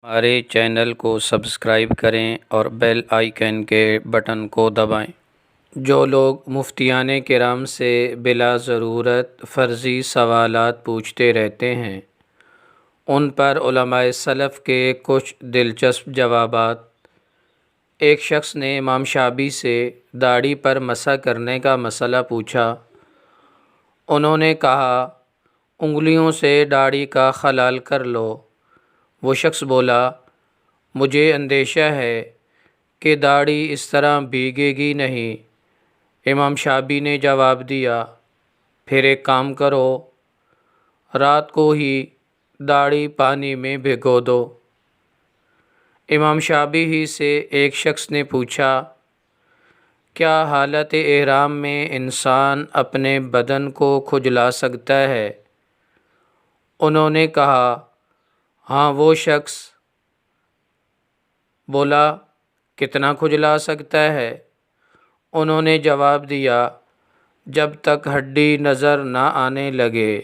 ہمارے چینل کو سبسکرائب کریں اور بیل آئیکن کے بٹن کو دبائیں۔ جو لوگ مفتیان کرام سے بلا ضرورت فرضی سوالات پوچھتے رہتے ہیں، ان پر علماء سلف کے کچھ دلچسپ جوابات۔ ایک شخص نے امام شافعی سے داڑھی پر مسح کرنے کا مسئلہ پوچھا۔ انہوں نے کہا، انگلیوں سے داڑھی کا خلال کر لو۔ وہ شخص بولا، مجھے اندیشہ ہے کہ داڑھی اس طرح بھیگے گی نہیں۔ امام شافعی نے جواب دیا، پھر ایک کام کرو، رات کو ہی داڑھی پانی میں بھگو دو۔ امام شافعی ہی سے ایک شخص نے پوچھا، کیا حالت احرام میں انسان اپنے بدن کو کھجلا سکتا ہے؟ انہوں نے کہا، ہاں۔ وہ شخص بولا، کتنا کھجلا سکتا ہے؟ انہوں نے جواب دیا، جب تک ہڈی نظر نہ آنے لگے۔